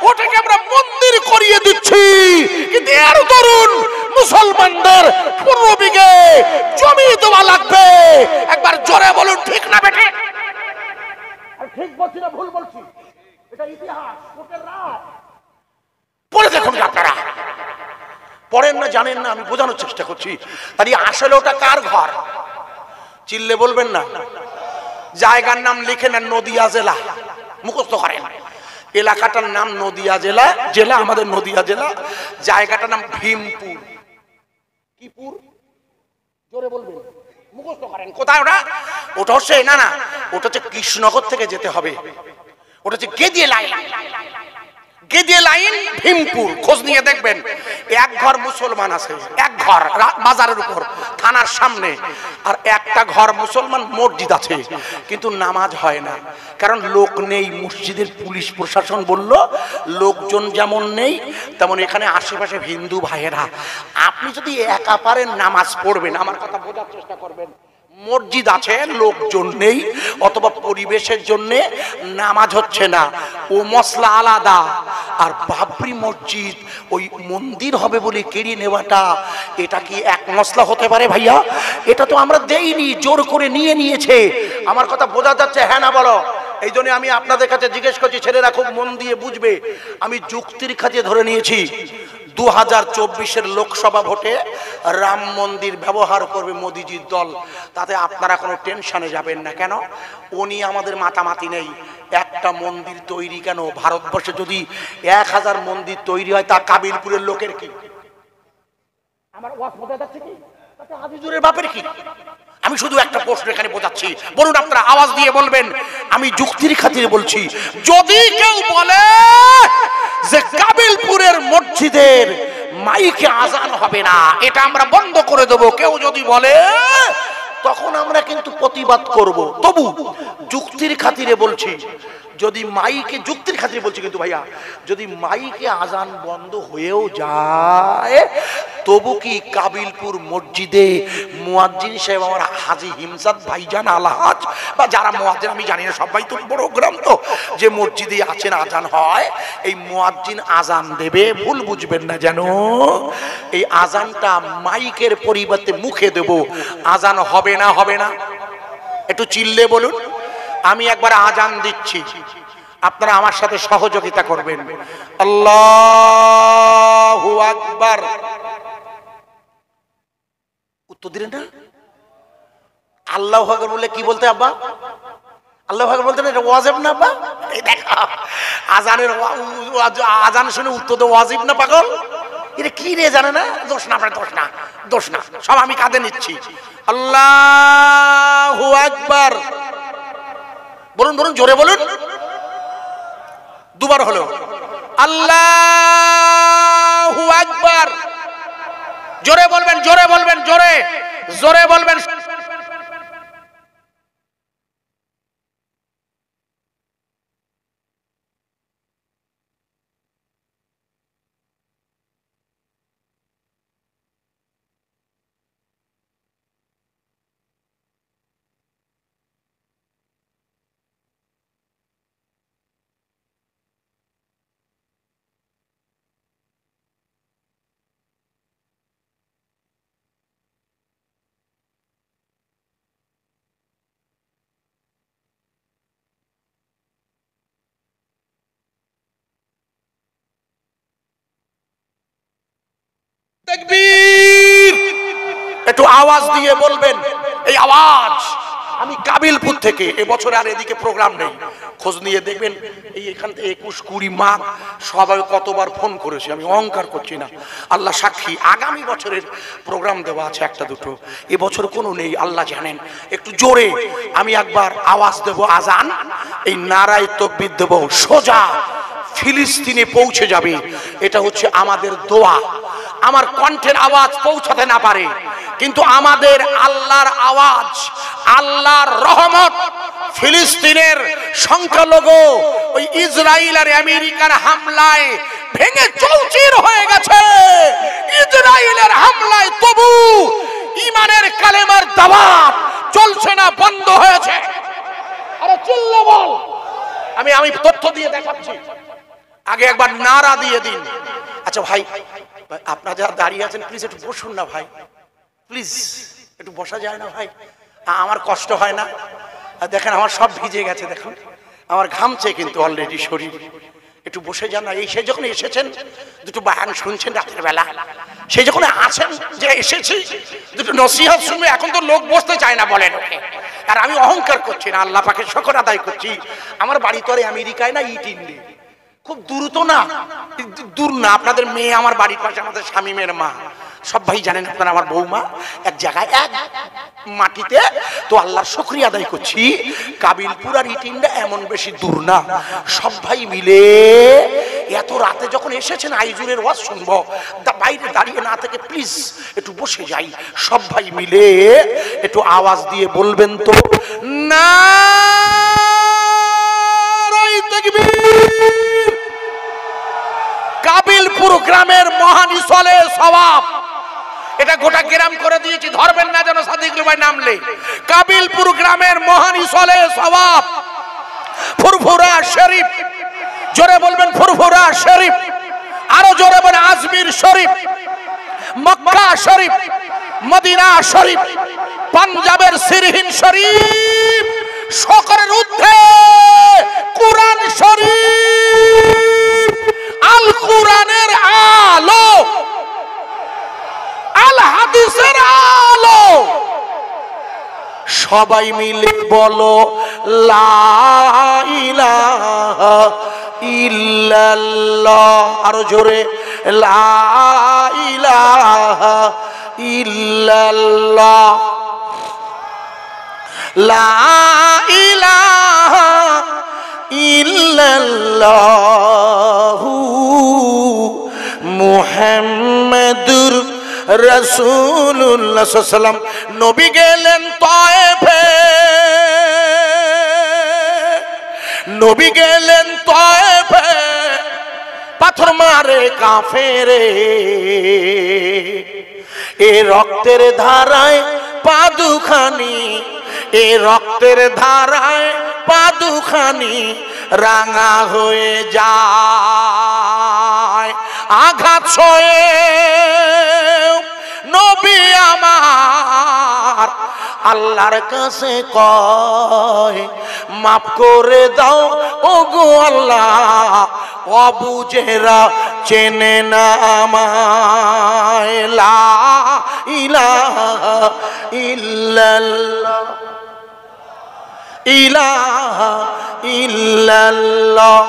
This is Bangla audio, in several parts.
ওটাকে আমরা মন্দির করিয়ে দিচ্ছি। কিন্তু এর দরুন মুসলমানদের 15 বিঘে জমি দেওয়া লাগবে। একবার জোরে বলুন ঠিক না বেটে? আর ঠিক বলছি না ভুল বলছি? এটা ইতিহাস, কোর্টের রায়। পড়ে দেখুন আপনারা। পড়েন না, জানেন না, আমি বোঝানোর চেষ্টা করছি। তাই আসলে ওটা কার ঘর? চিল্লে বলবেন না। জায়গার নাম লিখে নেন, নদিয়া জেলা, মুখস্থ করেন। এলাকাটার নাম নদিয়া জেলা, জেলা আমাদের নদিয়া জেলা। জায়গাটার নাম ভীমপুর। কি পুর? জোরে বলবেন, মুখস্থ করেন। কোথায় ওটা? ওটা হচ্ছে না না, ওটা হচ্ছে কৃষ্ণনগর থেকে যেতে হবে। ওটা হচ্ছে গেদিয়ে লাইন, গেদিয়ে লাইন ভীমপুর। খোঁজ নিয়ে দেখবেন এক ঘর মুসলমান আছে, এক ঘর বাজারের উপর থানার সামনে, আর একটা ঘর মুসলমান মসজিদ আছে, কিন্তু নামাজ হয় না, কারণ লোক নেই। মসজিদের পুলিশ প্রশাসন বলল লোকজন যেমন নেই তেমন এখানে আশেপাশে হিন্দু ভাইয়েরা। আপনি যদি একা পারেন নামাজ পড়বেন, আমার কথা বোঝার চেষ্টা করবেন। মসজিদ আছে, লোকজন নেই, অথবা পরিবেশের জন্য নামাজ হচ্ছে না, ও মশলা আলাদা। আর বাবরি মসজিদ ওই মন্দির হবে বলে কেড়ে নেওয়াটা, এটা কি এক মশলা হতে পারে ভাইয়া? এটা তো আমরা দেইনি, জোর করে নিয়ে নিয়েছে। আমার কথা বোঝা যাচ্ছে? হ্যাঁ না বলো? এই জন্য আমি আপনাদের কাছে জিজ্ঞেস করছি, ছেলেরা খুব মন দিয়ে বুঝবে। আমি যুক্তির কাছে ধরে নিয়েছি 2024-এর লোকসভা ভোটে রাম মন্দির ব্যবহার করবে মোদিজির দল। তাতে আপনারা কোনো টেনশনে যাবেন না। কেন? উনি আমাদের মাতামাতি নেই। একটা মন্দির তৈরি কেন? ভারতবর্ষে যদি 1000 মন্দির তৈরি হয়, তা কাবিলপুরের লোকের কি? আমার ওয়াজ বোঝা যাচ্ছে কি? তাতে আজিজুরের বাপের কি? আমি শুধু একটা প্রশ্ন এখানে বোঝাচ্ছি, বলুন আপনারা আওয়াজ দিয়ে বলবেন। আমি যুক্তির খাতিরে বলছি। যদি কেউ বলে যে কাবিলপুরের মসজিদের মাইকে আজান হবে না, এটা আমরা বন্ধ করে দেব, কেউ যদি বলে, তখন আমরা কিন্তু প্রতিবাদ করব। তবু যুক্তির খাতিরে বলছি, যদি মাইকে, যুক্তির খাতিরে বলছি কিন্তু ভাইয়া, যদি মাইকে আজান বন্ধ হয়েও যায়, তবু কি কাবিলপুর মসজিদে মুয়াজ্জিন সাহেব আমার হাজী হিমজাদ ভাইজান আলহাজ বা যারা মুয়াজ্জিন, আমি জানি না, সবাই তো বড় গ্রাম, তো যে মসজিদে আছেন আজান হয়, এই মুয়াজ্জিন আজান দেবে। ভুল বুঝবেন না যেন, এই আজানটা মাইকের পরিবর্তে মুখে দেব। আজান হবে না, হবে না? একটু চিল্লে বলুন। আমি একবার আজান দিচ্ছি, আপনারা আমার সাথে সহযোগিতা করবেন। আল্লাহু আকবার। উত্তর দিলেন না? আল্লাহু আকবার বলে কি বলতে আব্বা? আল্লাহু আকবার বলতে এটা ওয়াজিব না আব্বা? এই দেখো আজানের আজান শুনে উত্তর দেওয়া ওয়াজিব না পাগল? এটা কি রে, জানে না? দোষ না, আপনার দোষ না, দোষ না, সব আমি কাঁধে নিচ্ছি। আল্লাহু আকবার বলুন, বলুন, জোরে বলুন। দুবার হলো আল্লাহু আকবার। জোরে বলবেন, জোরে বলবেন, জোরে জোরে বলবেন। তাকবীর! একটু আওয়াজ দিয়ে বলবেন। এই আওয়াজ আমি কাবিলপুর থেকে, এবছর আর এদিকে প্রোগ্রাম নেই, খোঁজ নিয়ে দেখবেন। এই এখান থেকে 21-20 মাঘ সবাই কতবার ফোন করেছে, আমি অহংকার করছি না, আল্লাহ সাক্ষী। আগামী বছরের প্রোগ্রাম দেওয়া আছে একটা দুটো, এবছর কোনো নেই, আল্লাহ জানেন। একটু জোরে আমি একবার আওয়াজ দেব, আজান, এই নারায়ে তাকবীর দেব, সোজা ফিলিস্তিনে পৌঁছে যাবে। এটা হচ্ছে আমাদের দোয়া। আমার কণ্ঠের আওয়াজ পৌঁছাতে না পারে, কিন্তু আমাদের আল্লাহর আওয়াজ, আল্লাহর রহমত ফিলিস্তিনের সংখ্যালঘু ওই ইসরায়েল আর আমেরিকার হামলায় ভেঙে চৌচির হয়ে গেছে। ইসরায়েলের হামলায় তবু ঈমানের কালেমার দাওয়াত চলছে না, বন্ধ হয়েছে। আরে চিল্লা বল। আমি তথ্য দিয়ে দেখাচ্ছি। আগে একবার নারা দিয়ে দিন। আচ্ছা ভাই, আপনারা যারা দাঁড়িয়ে আছেন প্লিজ একটু বসুন না ভাই, প্লিজ একটু বসা যায় না ভাই? আমার কষ্ট হয় না? দেখেন আমার সব ভিজে গেছে, দেখুন আমার ঘামছে কিন্তু অলরেডি শরীর। একটু বসে যান না। এই সে যখন এসেছেন দুটো বায়ান শুনছেন রাতের বেলা, সে যখন আছেন যে এসেছি দুটো নসিহত শুনবে, এখন তো লোক বসতে চায় না বলেন। আর আমি অহংকার করছি না, আল্লাহ পাকের শুকর আদায় করছি। আমার বাড়ি তো আর আমেরিকায় না, ইটিন্ডি, খুব দূর তো না, দূর না। আপনাদের মেয়ে আমার বাড়ির পাশে, আমাদের শামীমের মা, সব ভাই জানেন আপনারা, আমার বৌমা এক জায়গায় এক মাটিতে। তো আল্লাহর শুকরিয়া আদায় করছি, কাবিলপুর আর ইটিন্ডা এমন বেশি দূর না। সব ভাই মিলে এত রাতে যখন এসেছেন আইজুরের ওয়াজ শুনবো, বাইরে দাঁড়িয়ে না থেকে প্লিজ একটু বসে যাই। সব ভাই মিলে একটু আওয়াজ দিয়ে বলবেন তো না কাবিলপুর গ্রামের মহান ইসলে সওয়াব। এটা গোটা গ্রাম করে দিয়েছি, ধরবেন না যেন সাদিকুল ভাই নামলে। কাবিলপুর গ্রামের মহান ইসলে সওয়াব, ফুরফুরা শরীফ, জোরে বলবেন ফুরফুরা শরীফ, আরো জোরে বলবেন আজমির শরীফ, মক্কা শরীফ, মদিনা শরীফ, পাঞ্জাবের সিরহিন শরীফ, সকলের ঊর্ধ্বে কুরআন শরীফ, আল কুরআনের আলো, আল হাদিসের আলো। সবাই মিলে বলো লা ইলাহা ইল্লাল্লাহ, আরো জোরে লা ইলাহা ইল্লাল্লাহ, লা ইলাহা ইল্লাল্লাহ মুহাম্মাদুর রাসূলুল্লাহ সাল্লাল্লাহু আলাইহি ওয়াসাল্লাম। নবী গেলেন তায়েফে, নবী গেলেন তায়েফে, পাথর মারে কাফেরে, এ রক্তের ধারায় পাদুখানি, এ রক্তের ধারায় পাদুখানি রাঙা হয়ে যায়। আঘাত সয়ে নবী আমার আল্লাহর কাছে কয় মাফ করে দাও ওগো আল্লাহ, অবুঝেরা চেনে না আমায়। লা ইলাহা ইল্লাল্লাহ, ইলাহা ইল্লাল্লাহ,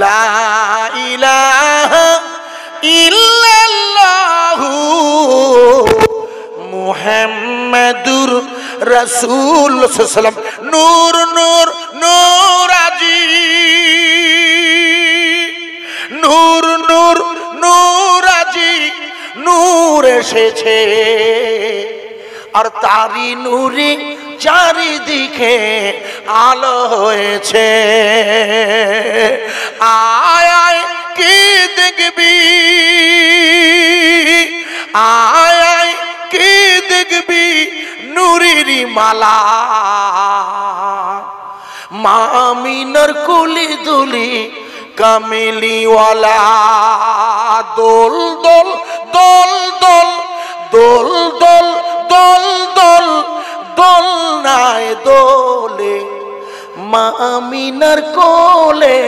লা ইলাহা ইল্লাল্লাহু মুহাম্মাদুর রাসূলুল্লাহ সাল্লাল্লাহু আলাইহি ওয়াসাল্লাম। নূর নূর নূর আজি, নূর নূর নূর আজি, নূর এসেছে আর তারি নূরে চারিদিকে আলো হয়েছে। আয় আয় কি দেখবি, আয় আয় কি দেখবি নূরেরই মালা, মা আমিনার কুলি দুলি কামিলিওয়ালা। দোল দোল দোল দোল দোল দোল দোল দোল দোল নাই দোলে, মা আমিনার কোলে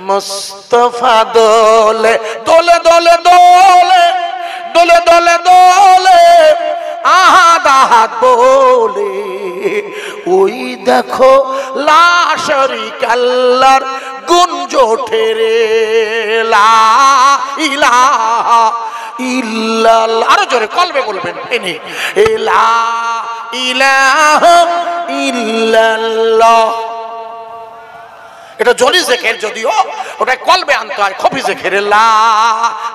মুস্তাফা দোলে। দোলে দোলে দোলে দোলে দোলে দোলে আহাদ আহাদ বলে, ওই দেখো লা শারীকা আল্লাহর গুঞ্জ ওঠে রে। লা ইলাহা ইল্লাল্লাহ, আরো জোরে কলবে বলবেন এনে, লা ইলাহা ইল্লাল্লাহ। এটা জলি জেকের, যদিও ওটা কলবে আনতে হয়, খফি জেকের লা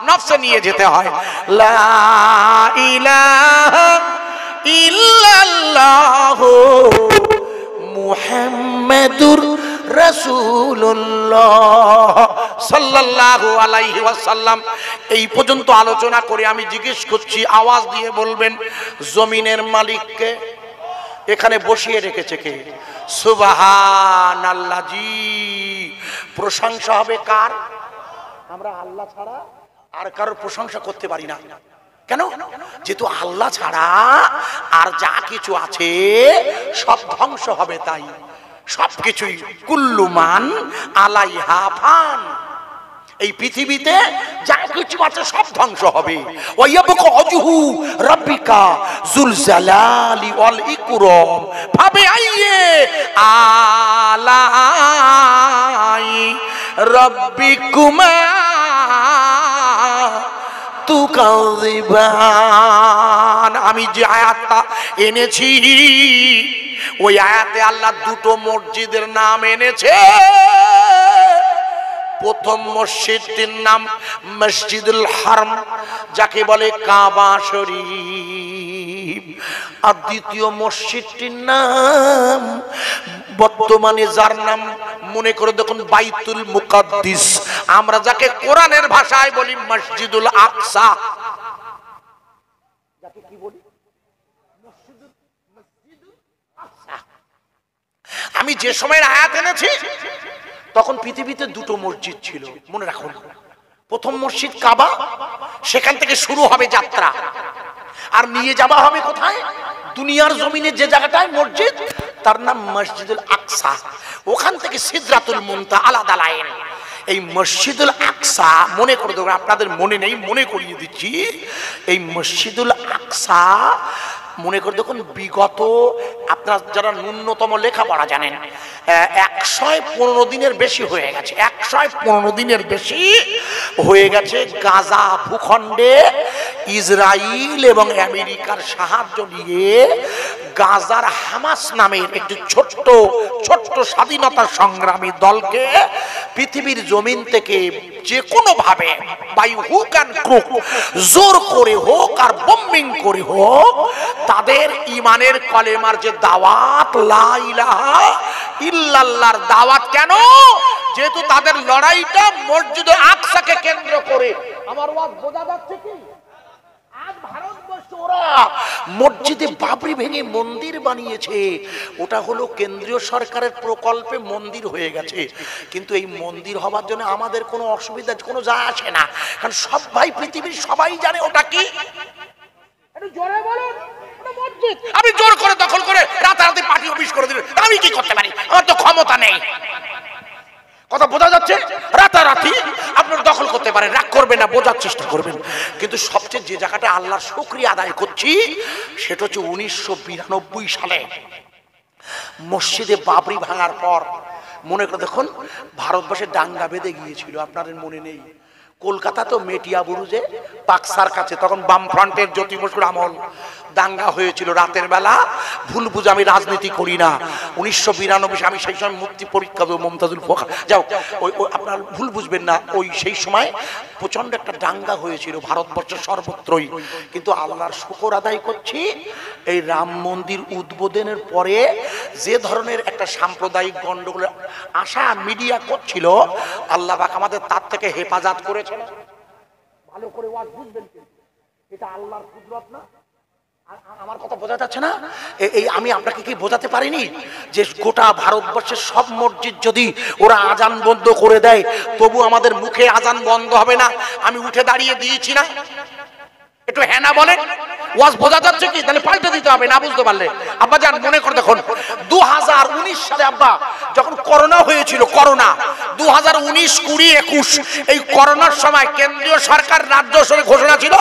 নফসে নিয়ে যেতে হয়। লা ইলাহা ইল্লাল্লাহ মুহাম্মাদুর রাসূলুল্লাহ সাল্লাল্লাহু আলাইহি ওয়াসাল্লাম। এই পর্যন্ত আলোচনা করে আমি জিজ্ঞেস করছি, আওয়াজ দিয়ে বলবেন জমিনের মালিককে এখানে বসিয়ে রেখেছে কে? সুবহানাল্লাহ জি। প্রশংসা হবে কার? আমরা আল্লাহ ছাড়া আর কারোর প্রশংসা করতে পারি না। কেন? যেহেতু আল্লাহ ছাড়া আর যা কিছু আছে সব ধ্বংস হবে, তাই সবকিছুই কুল্লু মান আলাইহা ফান, এই পৃথিবীতে যা কিছু আছে সব ধ্বংস হবে। ওয়ায়াবকা ওয়াজহু রাব্বিকা যুল জালালি ওয়াল ইকরাম ফাবিআইয়ি আলাই রাব্বিকুমা তুকাযিবান। আমি যে আয়াতটা এনেছি ওই আয়াতে আল্লাহ দুটো মসজিদের নাম এনেছে। প্রথম মসজিদটির নাম মসজিদুল হারাম, যাকে বলে কাবা শরীফ। আর দ্বিতীয় মসজিদটির নাম বর্তমানে যার নাম মনে করে দেখুন বাইতুল মুকাদ্দিস, আমরা যাকে কোরআনের ভাষায় বলি মসজিদুল আকসা। যাকে কি বলি? মসজিদুল আকসা। আমি যে সময়ের আয়াত এনেছি তখন পৃথিবীতে দুটো মসজিদ ছিল, মনে রাখুন। প্রথম মসজিদ কাবা, সেখান থেকে শুরু হবে যাত্রা, আর নিয়ে যাওয়া হবে কোথায়? দুনিয়ার জমিনে যে জায়গাটায় মসজিদ তার নাম মসজিদুল আকসা। ওখান থেকে সিদরাতুল মুনতাহা আলাদা লাইন। এই মসজিদুল আকসা মনে করে দেবো, আপনাদের মনে নেই মনে করিয়ে দিচ্ছি। এই মসজিদুল আকসা মনে করে দেখুন বিগত আপনার যারা ন্যূনতম লেখাপড়া জানেন 115 দিনের বেশি হয়ে গেছে। 115 দিনের বেশি হয়ে গেছে গাজা ভূখণ্ডে ইসরায়েল এবং আমেরিকার সাহায্য নিয়ে গাজার হামাস নামের একটি ছোট্ট ছোট্ট স্বাধীনতা সংগ্রামী দলকে পৃথিবীর জমিন থেকে যে কোনো ভাবে বাই হুক অ্যান্ড ক্রুক জোর করে হোক আর বোম্বিং করে হোক তাদের ইমানের কলেমার যে দাওয়াত লা ইলাহা ইল্লাল্লাহর দাওয়াত, কেন? যেহেতু তাদের লড়াইটা মসজিদে আকসাকে কেন্দ্র করে। আমার ওয়াজ বোঝা যাচ্ছে কি? আজ ভারতবর্ষে ওরা মসজিদে বাবরি ভেঙে মন্দির বানিয়েছে, ওটা হলো কেন্দ্রীয় সরকারের প্রকল্পে মন্দির হয়ে গেছে। কিন্তু এই মন্দির হওয়ার জন্য আমাদের কোনো অসুবিধা কোনো যায় আসে না, কারণ সব ভাই পৃথিবীর সবাই জানে ওটা কি। একটু জোরে বলুন। আমি জোর করে দখল করে রাতারাতি পার্টি অফিস করে দিলে আমি কি করতে পারি? আমার তো ক্ষমতা নেই। কথা বোঝা যাচ্ছে? রাতারাতি আপনার দখল করতে পারেন, রাগ করবেন না, বোঝার চেষ্টা করবেন। কিন্তু সবচেয়ে যে জায়গাটা আল্লাহর শুকরিয়া আদায় করছি সেটা হচ্ছে 1992 সালে মসজিদে বাবরি ভাঙার পর মনে করে দেখুন ভারতবর্ষে দাঙ্গা বেঁধে গিয়েছিল, আপনাদের মনে নেই? কলকাতা তো মেটিয়া বুরুজে পাকসার কাছে তখন বামফ্রন্টের জ্যোতি বসুর আমল দাঙ্গা হয়েছিল রাতের বেলা। ভুল বুঝে, আমি রাজনীতি করি না। 1992 আমি সেই সময় মুক্তি পরীক্ষা দেবো মমতাজুল ফখর, যাও ওই আপনার ভুল বুঝবেন না, ওই সেই সময় প্রচন্ড একটা দাঙ্গা হয়েছিল ভারতবর্ষের সর্বত্রই। কিন্তু আল্লাহর শুকর আদায় করছি, এই রাম মন্দির উদ্বোধনের পরে যে ধরনের একটা সাম্প্রদায়িক গন্ডগোল আশা মিডিয়া করছিল, আল্লাহ পাক আমাদের তার থেকে হেফাজত করেছে। ভালো করে ওয়াজ বুঝবেন, এটা আল্লাহর কুদরত না? আমার কথা বোঝা যাচ্ছে না? এই আমি আপনাকে কি বোঝাতে পারিনি যে গোটা ভারতবর্ষের সব মসজিদ যদি ওরা আজান বন্ধ করে দেয় তবু আমাদের মুখে আজান বন্ধ হবে না? আমি উঠে দাঁড়িয়ে দিয়েছি না? একটু হ্যাঁ না বলেন। ওয়াজ বোঝা যাচ্ছে কি? তাহলে পাল্টে দিতে হবে না বুঝতে পারলে। আব্বা জান মনে করে দেখুন 2019 সালে আব্বা যখন করোনা হয়েছিল, করোনা 2019, 20, 21 এই করোনার সময় কেন্দ্রীয় সরকার রাজ্য সরকার ঘোষণা ছিল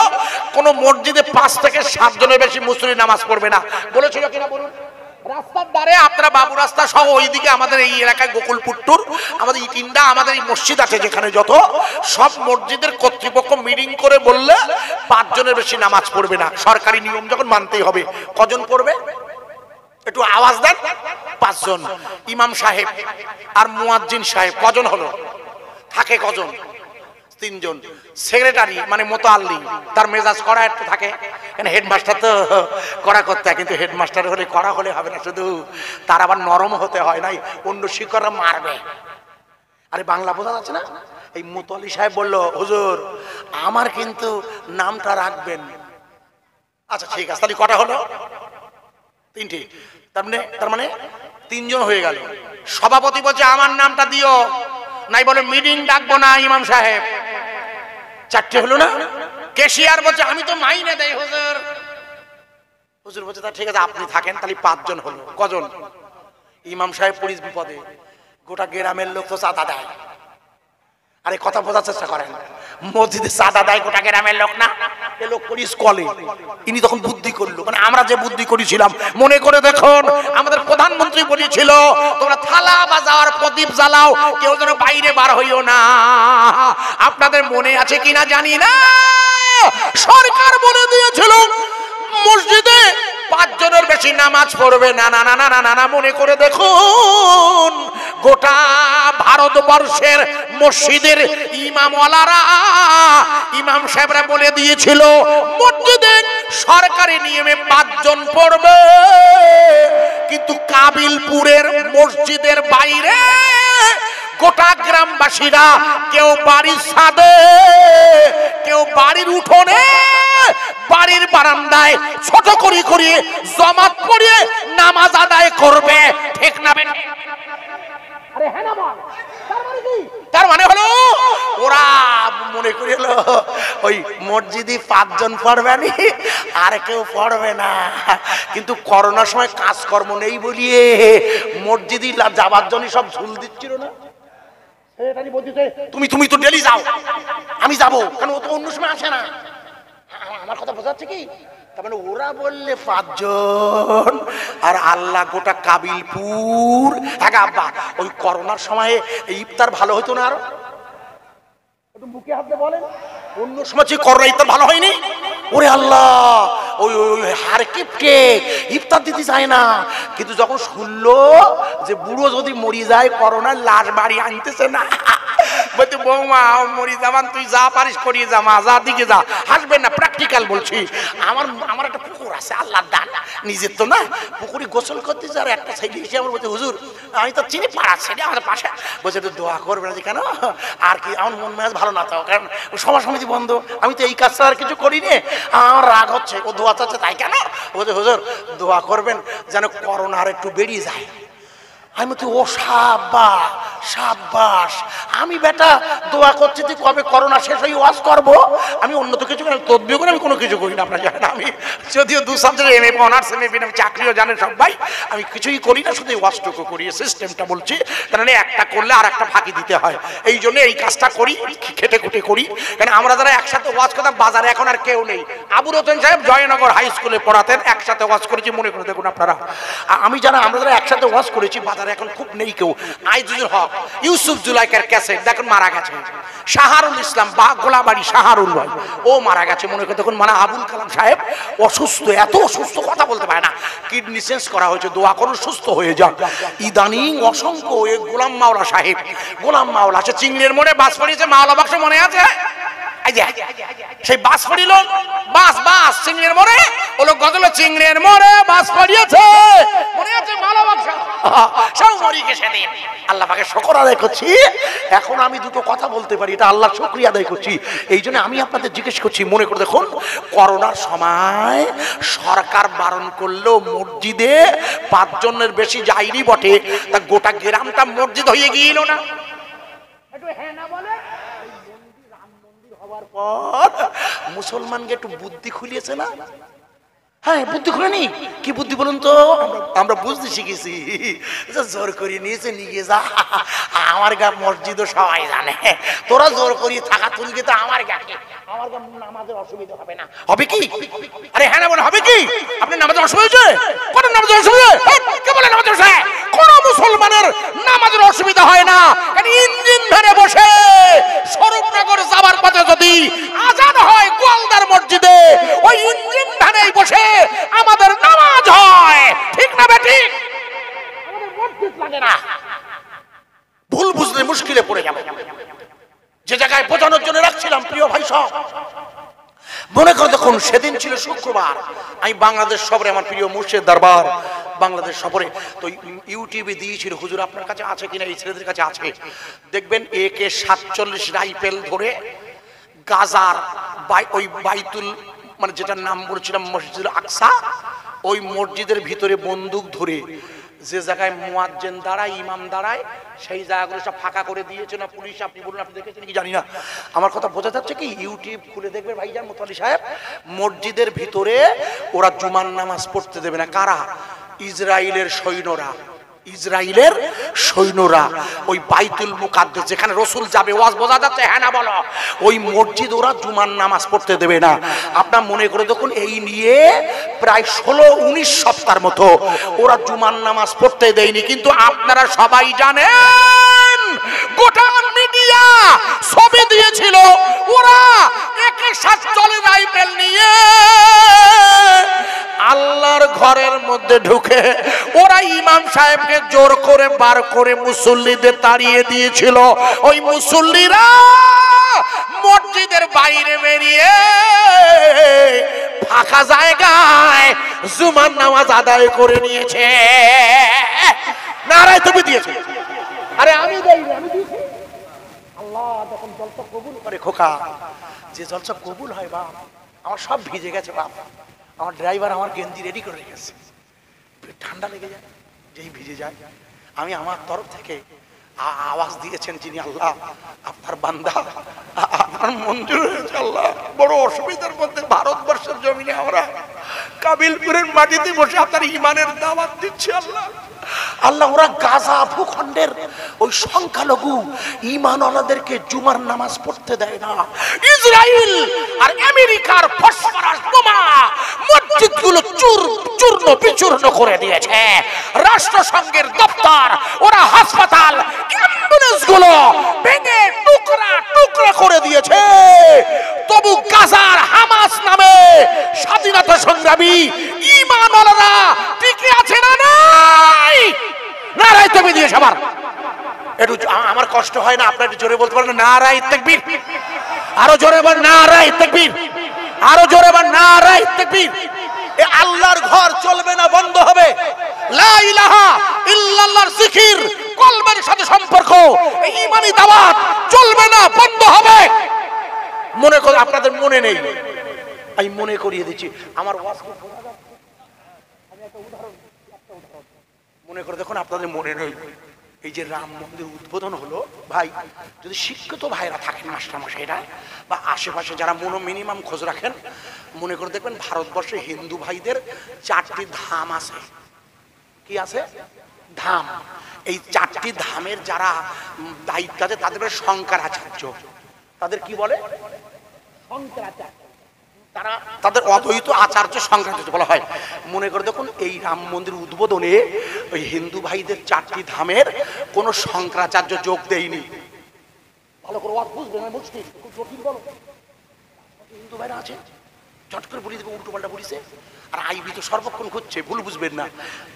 কোন মসজিদে 5 থেকে 7 জনের বেশি মুসল্লি নামাজ পড়বে না, বলেছিল কিনা বলুন? রাস্তার ধারে আপনারা বাবু রাস্তা সহ ওইদিকে আমাদের এই এলাকায় গোকুলপুট্টুর আমাদের ইটিন্ডা আমাদের এই মসজিদ আছে যেখানে যত সব মসজিদের কর্তৃপক্ষ মিটিং করে বললে 5 জনের বেশি নামাজ পড়বে না। সরকারি নিয়ম যখন মানতেই হবে। কজন পড়বে? একটু আওয়াজ দেন। 5 জন। ইমাম সাহেব আর মুয়াজ্জিন সাহেব কজন হলো? থাকে কজন? 3 জন। সেক্রেটারি মানে মোতাল্লি, তার মেজাজ করা একটু থাকে, কেন হেডমাস্টার তো কড়া করতে হয়, কিন্তু হেডমাস্টার হলে কড়া হলে হবে না, শুধু তার আবার নরম হতে হয়, নাই অন্য শিক্ষকরা মারবে। আরে বাংলা বোঝা যাচ্ছে না? এই মোতাল্লি সাহেব বলল হুজুর আমার কিন্তু নামটা রাখবেন। আচ্ছা ঠিক আছে, তাহলে কটা হলো? 3টে। তার মানে 3 জন হয়ে গেল। সভাপতি বলছে আমার নামটা দিও, নাই বলে মিটিং ডাকবো না ইমাম সাহেব। চারটে হলো না? ক্যাশিয়ার বলছে আমি তো মাইনে দেই হুজুর। হুজুর বলছে তা ঠিক আছে আপনি থাকেন, তাহলে 5 জন হলো। কজন? ইমাম সাহেব পুলিশ বিপদে, গোটা গ্রামের লোক তো চাঁদা দেয়। আরে কথা বোঝার চেষ্টা করেন, মসজিদে চাঁদা দেয় গোটা গ্রামের লোক না, এ লোক পুলিশ কলে। ইনি তখন বুদ্ধি করলো, মানে আমরা যে বুদ্ধি করেছিলাম মনে করে দেখুন, আমাদের প্রধানমন্ত্রী বলেছিল তোমরা থালা বাজার প্রদীপ জ্বালাও, কেউ যেন বাইরে বার হইও না। আপনাদের মনে আছে কিনা জানি না, সরকার বলে দিয়েছিল মসজিদে 5 জনের বেশি নামাজ পড়বে না। না না না না না, মনে করে দেখুন গোটা ভারতবর্ষের মসজিদের ইমামওয়ালারা, ইমাম সাহেবরা বলে দিয়েছিল মসজিদে সরকারি নিয়মে 5 জন পড়বে, কিন্তু কাবিলপুরের মসজিদের বাইরে গোটা গ্রামবাসীরা কেউ বাড়ির ছাদে, কেউ বাড়ির উঠোনে, বাড়ির বারান্দায় ছোট করে করিয়ে জামাত পড়িয়ে নামাজ আদায় করবে। ঠিক না বেটা? আরে হ্যাঁ না বল। তার মানে হলো ওরা মনে করিল ওই মসজিদে 5 জন পড়বে না, আর কেউ পড়বে না। কিন্তু করোনার সময় কাজকর্ম নেই বলিয়ে মসজিদে যাবার জন্য সব ঝুল দিচ্ছিল না। তুমি তুমি তো ডেলি যাও, আমি যাবো কেন? ও তো অন্য সময় আসে না। আমার কথা বোঝাচ্ছে কি? তার মানে ওরা বললে 5 জন, আর আল্লাহ গোটা কাবিলপুর। হ্যাঁ আব্বা, ওই করোনার সময় ইফতার ভালো হতো না? আরো বুকে হাতে বলেন, অন্য সময় যে করোনা ইফতার ভালো হয়নি। ওরে আল্লাহ, ওই হার কিপটে ইফতার দিতে চায় না। কিন্তু যখন শুনলো যে বুড়ো যদি মরি যায় করোনার লাশ বাড়ি আনতেছে না, বলতে বৌমা মরি যাবান, তুই যা পারিস করিয়ে যা, মা যা দিকে যা, হাসবেন না, প্র্যাকটিক্যাল বলছি। আমার একটা পুকুর আছে, আল্লাহর দান, নিজের তো না। পুকুরে গোসল করতে যার একটা ছেলে এসে আমার বলছে হুজুর আমি তো চিনি পাড়ার ছেলে আমাদের পাশে, বলছে তো দোয়া করবে না। কেন? আর কি আমার মন মেজাজ ভালো না তো, কারণ সভা সমিতি বন্ধ, আমি তো এই কাজটা আর কিছু করিনি, আমার রাগ হচ্ছে। ও দোয়া চাচ্ছে তাই। কেন? বলছে হুজুর দোয়া করবেন যেন করোনা আর একটু বেরিয়ে যায়। আমি তো ও সাব্বাস সাব্বাস, আমি বেটা দোয়া করছি তুই কবে করোনা শেষ হয়ে ওয়াজ করবো। আমি অন্য তো কিছু তদবির করে আমি কোনো কিছু করি না, আপনারা জানেন। আমি যদিও 2 সাবজেক্টে এমএ অনার্স এমএ আমি চাকরিও জানেন সবাই, আমি কিছুই করি না, শুধু ওয়াজটুকু করি। সিস্টেমটা বলছি, কারণ একটা করলে আর একটা ফাঁকি দিতে হয়, এই জন্য এই কাজটা করি, খেটে খুঁটে করি। কারণ আমরা যারা একসাথে ওয়াজ করতাম, বাজারে এখন আর কেউ নেই। আবুল হোসেন সাহেব জয়নগর হাই স্কুলে পড়াতেন, একসাথে ওয়াজ করেছি, মনে করে দেখুন আপনারা। আমি জানা আমরা যারা একসাথে ওয়াজ করেছি, বাজারে এখন খুব নেই কেউ। আইজুল হক, ইউসুফ জুলাইকার ক্যাসেট দেখুন মারা গেছে। শাহারুল ইসলাম বা গোলাবাড়ি শাহারুল ভাই, ও মারা গেছে, মনে করে দেখুন। মানে আবুল কালাম সাহেব অসুস্থ, এত অসুস্থ কথা বলতে পারে না, কিডনি চেঞ্জ করা হয়েছে, দোয়া করুন সুস্থ হয়ে যান। ইদানিং অসংখ্য গোলাম মাওলা সাহেব, গোলাম মাওলা আছে চিংড়ির মোড়ে বাস পড়িয়েছে, মাওলা বাক্স মনে আছে? সেই বাস পড়িল, বাস বাস চিংড়ির মোড়ে, ওলো গজল চিংড়ির মোড়ে বাস পড়িয়েছে, মনে আছে? মাওলা বাক্স সব মরিকে সেদিন। আল্লাহ পাকে শুকর আদায় করছি, এখন আমি দুটো কথা বলতে পারি, এটা আল্লাহ শুকরিয়া আদায় করছি। এই জন্য আমি আপনাদের জিজ্ঞেস করছি, মনে করে দেখুন করোনার সময় সরকার বারণ করলো মসজিদে 5 জনের বেশি যায়নি বটে, তা গোটা গ্রামটা মসজিদ হয়ে গিয়েছিল না? একটু হ্যাঁ না বলে। হওয়ার পর মুসলমানকে একটু বুদ্ধি খুলিয়েছে না? হ্যাঁ, বুদ্ধি খুলেনি। কি বুদ্ধি বলুন তো? আমরা বুঝতে শিখেছি, জোর করিয়ে নিয়েছে, নিয়ে যা আমার গা মসজিদও সবাই জানে, তোরা জোর করিয়ে থাকা তুলকে তো আমার গাকে, আমার গা নামাজের অসুবিধা হবে না। হবে কি? আরে হ্যাঁ না বলে হবে কি? আপনার নামাজের অসুবিধা হয়েছে? কোন নামাজের অসুবিধা? কে বলে নামাজের অসুবিধা? কোন মুসলমানের নামাজের অসুবিধা হয় না। ইঞ্জিন ধরে বসে স্বরূপনগর যাবার পথে যদি আজান হয় গোয়ালদার মসজিদে, ওই ইঞ্জিন ধানেই বসে আমাদের নামাজ হয়। ঠিক না বেটি? আমাদের মসজিদ লাগে না। ভুল বুঝলে মুশকিলে পড়ে যাবে। যে জায়গায় বোঝানোর জন্য রাখছিলাম প্রিয় ভাই সব, মনে করে দেখুন সেদিন ছিল শুক্রবার, আমি বাংলাদেশ সফরে, আমার প্রিয় মুর্শিদ দরবার বাংলাদেশ সফরে, তো ইউটিউবে দিয়েছিল, হুজুর আপনার কাছে আছে কিনা, এই ছেলেদের কাছে আছে, দেখবেন AK-47 রাইফেল ধরে গাজার ওই বাইতুল, মানে যেটার নাম বলছিলাম মসজিদুল আকসা, ওই মসজিদের ভিতরে বন্দুক ধরে যে জায়গায় মুয়াজ্জিন দাঁড়ায়, ইমাম দাঁড়ায়, সেই জায়গাগুলো সব ফাঁকা করে দিয়েছে না পুলিশ। আপনি বলুন, আপনি দেখেছেন কি জানি না, আমার কথা বোঝা যাচ্ছে কি? ইউটিউব খুলে দেখবে ভাইজান মোতালি সাহেব, মসজিদের ভিতরে ওরা জুমার নামাজ পড়তে দেবে না। কারা? ইসরায়েলের সৈন্যরা। ইসরায়েলের সৈন্যরা ওই বাইতুল মুকাদ্দাস যেখানে রাসূল যাবে, ওয়াজ বোঝা যাচ্ছে? হ্যাঁ না বলো। ওই মসজিদ ওরা জুমার নামাজ পড়তে দেবে না। আপনার মনে করে দেখুন, এই নিয়ে প্রায় 16-19 সপ্তাহের মতো ওরা জুমার নামাজ পড়তে দেয়নি। কিন্তু আপনারা সবাই জানেন, গোটা মিডিয়া ছবি দিয়েছিল, ওরা একের সাথে চলে রাইফেল নিয়ে আল্লাহর ঘরের মধ্যে ঢুকে ওরা ইমাম সাহেবকে জোর করে বার করে মুসল্লিদের তাড়িয়ে দিয়েছিল। ওই মুসল্লিরা মসজিদের বাইরে বেরিয়ে ফাঁকা জায়গায় জুমার নামাজ আদায় করে নিয়েছে। নারায় তুমি দিয়েছে। আরে আমি দেইনি, আমি দিয়েছি। আল্লাহ যখন জলসা কবুল করে, খোকা যে জলসা কবুল হয় বাপ, আমার সব ভিজে গেছে বাপ। আমার ড্রাইভার আমার গেঞ্জি রেডি করে রেখেছে, ঠান্ডা লেগে যায়, যেই ভিজে যায়। আমি আমার তরফ থেকে আওয়াজ দিয়েছেন যিনি, আল্লাহ আপনার বান্দা, আপনার মঞ্জুর হয়েছে আল্লাহ। বড় অসুবিধার মধ্যে ভারতবর্ষের জমিনে আমরা কাবিলপুরের মাটিতে বসে আপনার ইমানের দাওয়াত দিচ্ছি আল্লাহ। আল্লাহ ওরা গাজা ভূখণ্ডের ওই সংখ্যালঘু ঈমানওয়ালাদেরকে জুমার নামাজ পড়তে দেয় না। ইসরায়েল আর আমেরিকার ফসফরাস বোমা মসজিদগুলো চূর্ণ বিচূর্ণ করে দিয়েছে। রাষ্ট্রসংঘের দপ্তর, ওরা হাসপাতাল, অ্যাম্বুলেন্সগুলো ভেঙে টুকরা টুকরা করে দিয়েছে। তবু গাজার হামাস নামে স্বাধীনতা সংগ্রামী ঈমানওয়ালারা টিকে আছে না নাই? নারায়ে তাকবীর সবার। একটু আমার কষ্ট হয় না, আপনারা একটু জোরে বলতে পারেন নারায়ে তাকবীর? আরো জোরে বল নারায়ে তাকবীর, আরো জোরে বল নারায়ে তাকবীর। এই আল্লাহর ঘর চলবে না, বন্ধ হবে। লা ইলাহা ইল্লাল্লাহর জিকির, কলবের সাথে সম্পর্ক, এই ঈমানি দাওয়াত চলবে না, বন্ধ হবে। মনে করে আপনাদের মনে নেই, আমি মনে করিয়ে দিচ্ছি। আমার ওয়াজ আমি একটা উদাহরণ মনে করে দেখুন, আপনাদের মনে নেই। এই যে রাম মন্দির উদ্বোধন হলো, ভাই যদি শিক্ষিত ভাইরা থাকেন, মাস্টারমশাইরা বা আশেপাশে যারা মিনিমাম খোঁজ রাখেন, মনে করে দেখবেন ভারতবর্ষে হিন্দু ভাইদের 4টি ধাম আছে। কি আছে? ধাম। এই 4টি ধামের যারা দায়িত্ব আছে তাদের শঙ্করাচার্য। তাদের কি বলে? শঙ্করাচার্য। তারা তাদের অদ্বৈত আচার্য শঙ্করাচার্য বলা হয়। মনে করে দেখুন, এই রাম মন্দির উদ্বোধনে ওই হিন্দু ভাইদের 4টি ধামের কোন শঙ্করাচার্য যোগ দেয়নি। ভালো করে বুঝবেন, মুশকিল খুব জটিল। বলো, হিন্দু ভাইরা আছে, চট করে বলি দেবে, উল্টো পাল্টা বলিছে। আর আইবি তো সর্বক্ষণ হচ্ছে, ভুল বুঝবেন না,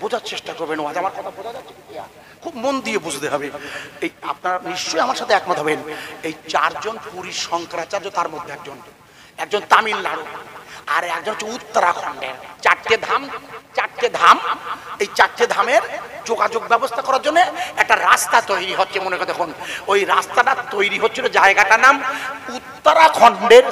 বোঝার চেষ্টা করবেন। আজ আমার কথা বোঝা যাচ্ছে, খুব মন দিয়ে বুঝতে হবে। এই আপনারা নিশ্চয়ই আমার সাথে একমত হবেন, এই 4 জন পুরীর শঙ্করাচার্য, তার মধ্যে একজন তামিলনাড়ু, আর একজন হচ্ছে উত্তরাখণ্ডের। 4টে ধাম, 4টে ধাম। এই 4টে ধামের যোগাযোগ ব্যবস্থা করার জন্য একটা রাস্তা তৈরি হচ্ছে। মনে করে দেখুন, ওই রাস্তাটা তৈরি হচ্ছিল, জায়গাটার নাম উত্তরাখণ্ডের